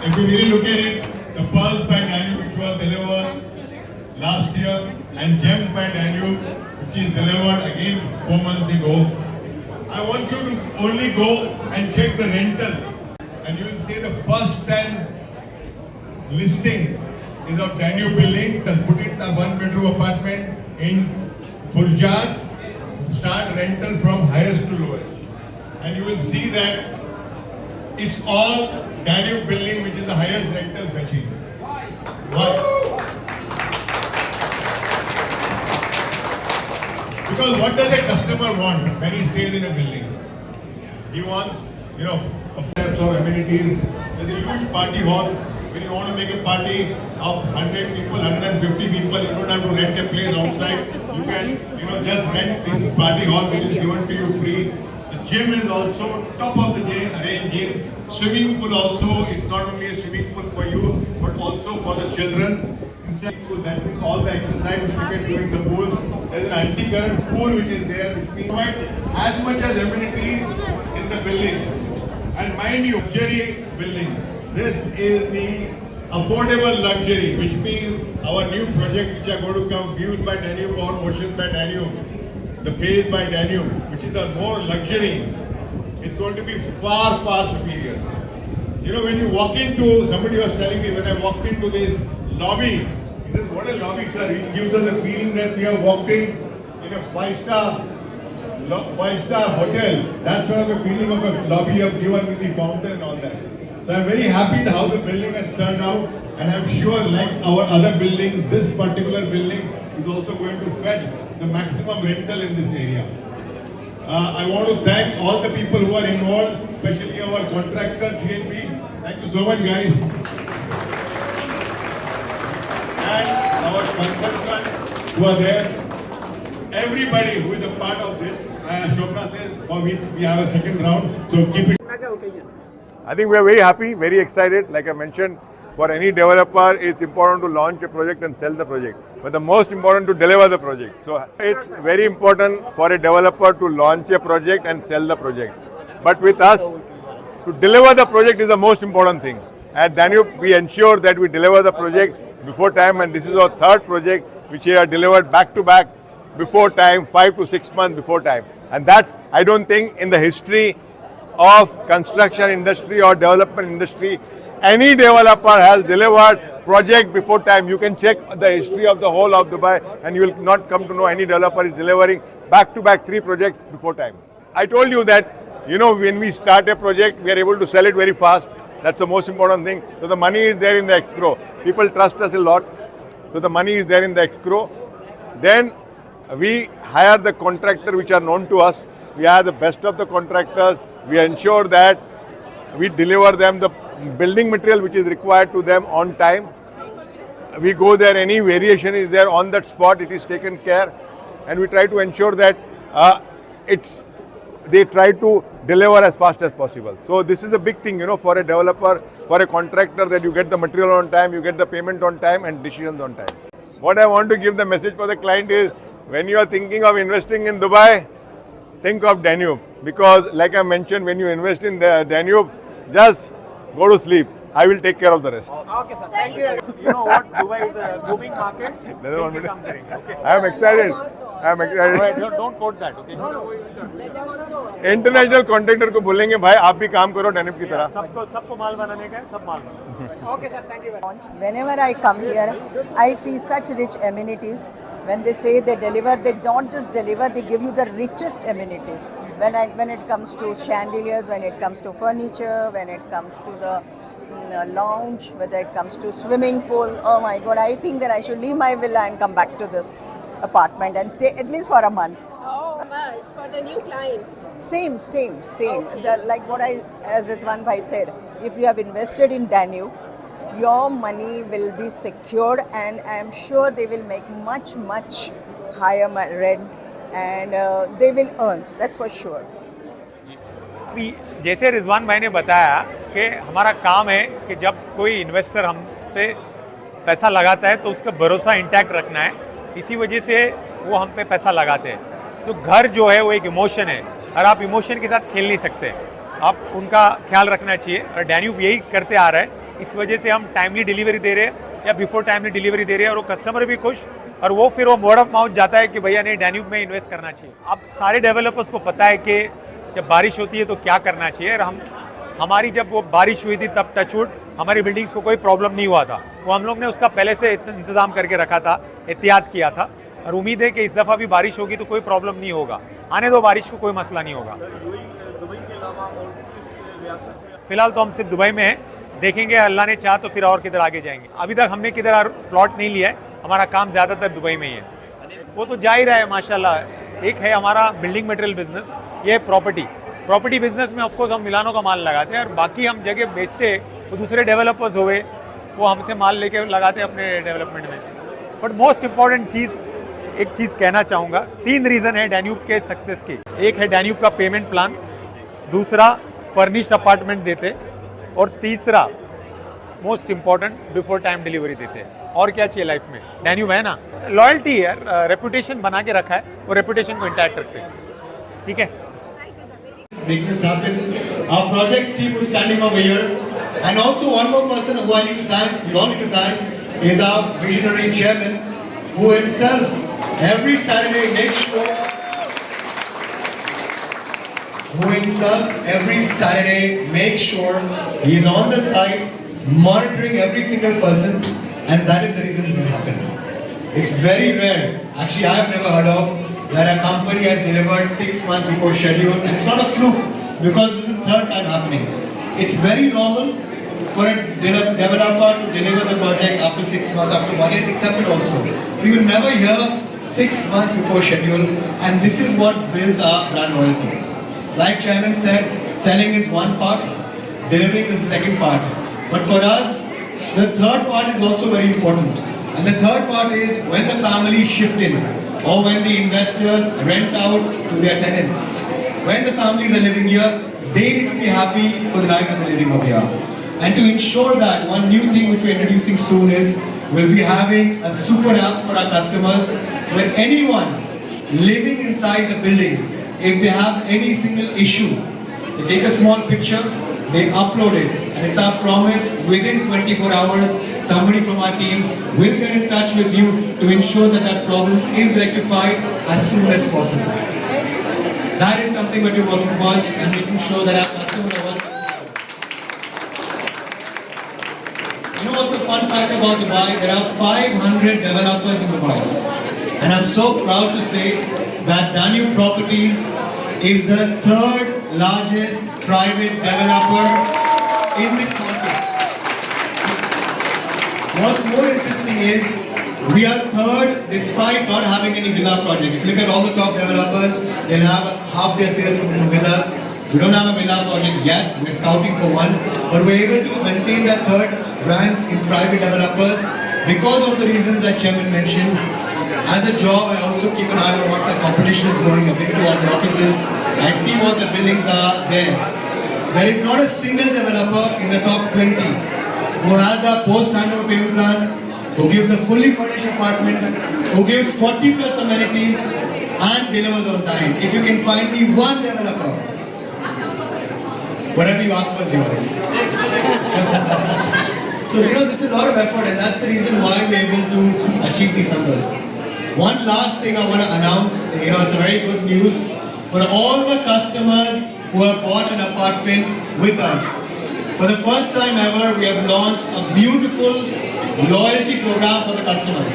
If you really look at it, the Pearls by Danube which was delivered last year and Gems by Danube which is delivered again 4 months ago, I want you to only go and check the rental and you will see the first 10 listing is of Danube building. Put it a 1-bedroom apartment in Furjan, start rental from highest to lowest. And you will see that it's all Danube building which is the highest rental fetching. Why? Because what does a customer want when he stays in a building? He wants, a types of amenities. There's a huge party hall. When you want to make a party of 100 people, 150 people, you don't have to rent a place outside. You can, just rent this party hall which is given to you free. The gym is also top of the range gym. Swimming pool also is not only a swimming pool for you, but also for the children. Inside that means all the exercise which you can do in the pool. There's an anti-current pool which is there, which means as much as amenities in the building. And mind you, luxury building. This is the affordable luxury, which means our new project which are going to come, Views by Danube or Ocean by Danube, the Bays by Danube, which is the more luxury, is going to be far, far superior. When you walk into, somebody was telling me when I walked into this lobby, he said, what a lobby, sir. It gives us a feeling that we have walked in a five-star hotel. That sort of a feeling of a lobby of given with the fountain and all that. So I'm very happy how the building has turned out, and I'm sure like our other building, this particular building is also going to fetch the maximum rental in this area. I want to thank all the people who are involved, especially our contractor GNB. Thank you so much, guys. And our consultants who are there. Everybody who is a part of this. Shobna says, we have a second round, so keep it. I think we are very happy, very excited. Like I mentioned, for any developer, it's important to launch a project and sell the project. But the most important to deliver the project. So it's very important for a developer to launch a project and sell the project. But with us, to deliver the project is the most important thing. At Danube, we ensure that we deliver the project before time, and this is our third project which we have delivered back to back before time, 5 to 6 months before time. And that's, I don't think, in the history of construction industry or development industry, any developer has delivered project before time. You can check the history of the whole of Dubai and you will not come to know any developer is delivering back-to-back 3 projects before time. I told you that, when we start a project, we are able to sell it very fast. That's the most important thing. So the money is there in the escrow. People trust us a lot. So the money is there in the escrow. Then we hire the contractor which are known to us. We hire the best of the contractors. We ensure that we deliver them the building material which is required to them on time. We go there, any variation is there on that spot, it is taken care, and we try to ensure that they try to deliver as fast as possible. So this is a big thing, for a developer, for a contractor, that you get the material on time, you get the payment on time and decisions on time. What I want to give the message for the client is, when you are thinking of investing in Dubai, think of Danube, because like I mentioned, when you invest in the Danube, just go to sleep. I will take care of the rest. Okay, sir. Thank you. You know what? Dubai is a booming market. Okay. I am excited. I am excited. Right, don't quote that. Okay. International contractor को बोलेंगे भाई आप भी काम करो Danube की तरह. सबको माल बनाने का है, सब माल बनाओ. Okay, sir. Thank you very much. Whenever I come here, I see such rich amenities. When they say they deliver, they don't just deliver, they give you the richest amenities. When it comes to chandeliers, when it comes to furniture, when it comes to the lounge, whether it comes to swimming pool, oh my God, I think that I should leave my villa and come back to this apartment and stay at least for a month. Oh, much for the new clients. Same. Okay. Like as Rizwan Bhai said, if you have invested in Danube, your money will be secured, and I am sure they will make much higher rent, and they will earn. That's for sure. अभी जैसे रिजवान भाई ने बताया कि हमारा काम है कि जब कोई इन्वेस्टर हम पे पैसा लगाता है तो उसका भरोसा इंटैक्ट रखना है. इसी वजह से वो हम पे पैसा लगाते हैं. तो घर जो है वो एक इमोशन है और आप इमोशन के साथ खेल नहीं सकते. आप उनका ख्याल रखना चाहिए और डैन्यूब यही करते आ रहा है. इस वजह से हम टाइमली डिलीवरी दे रहे हैं या बिफोर टाइमली डिलीवरी दे रहे हैं, और वो कस्टमर भी खुश, और वो फिर वो वर्ड ऑफ माउथ जाता है कि भैया नहीं, डैन्यूब में इन्वेस्ट करना चाहिए। अब सारे डेवलपर्स को पता है कि जब बारिश होती है तो क्या करना चाहिए, और हमारी जब वो बारिश हुई थी तब टचवुड हमारी बिल्डिंग्स को कोई प्रॉब्लम नहीं हुआ था। वो हम लोग ने उसका पहले से इंतजाम करके रखा था, एहतियात किया था, और उम्मीद है कि इस दफ़ा भी बारिश होगी तो कोई प्रॉब्लम नहीं होगा। आने दो बारिश को, कोई मसला नहीं होगा। फिलहाल तो हम सिर्फ दुबई में हैं, देखेंगे अल्लाह ने चाहा तो फिर और किधर आगे जाएंगे। अभी तक हमने किधर प्लॉट नहीं लिया है, हमारा काम ज़्यादातर दुबई में ही है। वो तो जा ही रहा है माशाल्लाह। एक है हमारा बिल्डिंग मटेरियल बिजनेस, ये है प्रॉपर्टी बिजनेस में ऑफकोर्स हम मिलानों का माल लगाते हैं, और बाकी हम जगह बेचते हैं, वो दूसरे डेवलपर्स हुए वो हमसे माल लेके लगाते हैं अपने डेवलपमेंट में। बट मोस्ट इंपॉर्टेंट चीज़, एक चीज़ कहना चाहूँगा, 3 रीज़न है डैन्यूब के सक्सेस के। एक है डैन्यूब का पेमेंट प्लान, दूसरा फर्निश्ड अपार्टमेंट देते, और तीसरा most important before time delivery देते हैं। और क्या चाहिए लाइफ में, डैन्यूब है ना। लॉयल्टी है, रेपुटेशन बना के रखा है, और रेपुटेशन को इंटैक्ट रखते हैं। ठीक है। Make this happen. Our projects team who's standing over here, and also one more person who I need to thank, we all need to thank, is our visionary chairman, who himself every Saturday makes sure, he is on the site, monitoring every single person, and that is the reason this has happened. It's very rare, actually I have never heard of, that a company has delivered 6 months before schedule, and it's not a fluke because this is the 3rd time happening. It's very normal for a developer to deliver the project after 6 months, after 1 year. It's accepted also. You will never hear 6 months before schedule, and this is what builds our brand loyalty. Like Chairman said, selling is one part, delivering is the second part. But for us, the third part is also very important. And the third part is when the families shift in, or when the investors rent out to their tenants. When the families are living here, they need to be happy for the lives that they're living over here. And to ensure that, one new thing which we're introducing soon is, we'll be having a super app for our customers, where anyone living inside the building, if they have any single issue, they take a small picture, they upload it, and it's our promise, within 24 hours, somebody from our team will get in touch with you to ensure that that problem is rectified as soon as possible. That is something that we're working on, and making sure that our customers are working. You know what's the fun fact about Dubai? There are 500 developers in Dubai. And I'm so proud to say that Danube Properties is the 3rd largest private developer in this country. What's more interesting is, we are 3rd despite not having any villa project. If you look at all the top developers, they'll have half their sales coming from villas. We don't have a villa project yet, we're scouting for one, but we're able to maintain that 3rd rank in private developers because of the reasons that Chairman mentioned. As a job, I also keep an eye on what the competition is going. I've been to all the offices, I see what the buildings are there. There is not a single developer in the top 20 who has a post-handover payment plan, who gives a fully furnished apartment, who gives 40 plus amenities and delivers on time. If you can find me one developer, whatever you ask for is yours. So this is a lot of effort, and that's the reason why we're able to achieve these numbers. One last thing I want to announce, it's a very good news for all the customers who have bought an apartment with us. For the first time ever, we have launched a beautiful loyalty program for the customers.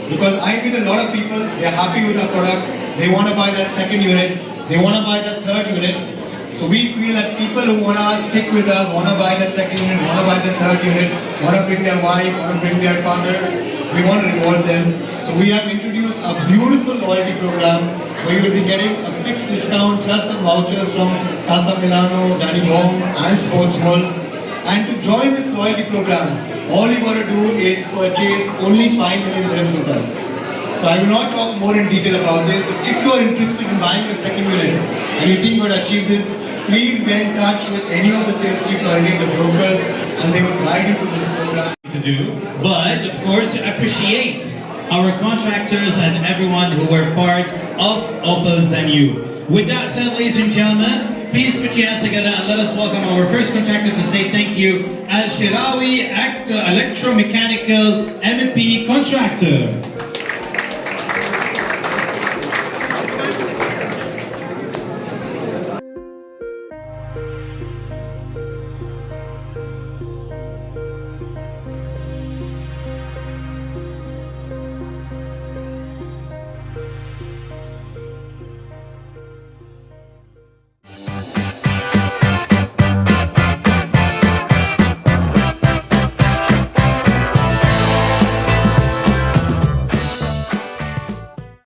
Because I meet a lot of people, they're happy with our product, they want to buy that second unit, they want to buy that third unit. So we feel that people who want to stick with us, want to buy that second unit, want to buy the third unit, want to bring their wife, want to bring their father, we want to reward them. So we have introduced a beautiful loyalty program where you will be getting a fixed discount plus some vouchers from Casa Milano, Danny Bong and Sports World. And to join this loyalty program, all you got to do is purchase only 5 million dirhams with us. So I will not talk more in detail about this, but if you are interested in buying a second unit and you think you will achieve this, please get in touch with any of the salespeople or any of the brokers, and they will guide you through this program. To do, but of course to appreciate our contractors and everyone who were part of Opels and you. With that said, ladies and gentlemen, please put your hands together and let us welcome our first contractor to say thank you, Al Shirawi Electromechanical MEP Contractor.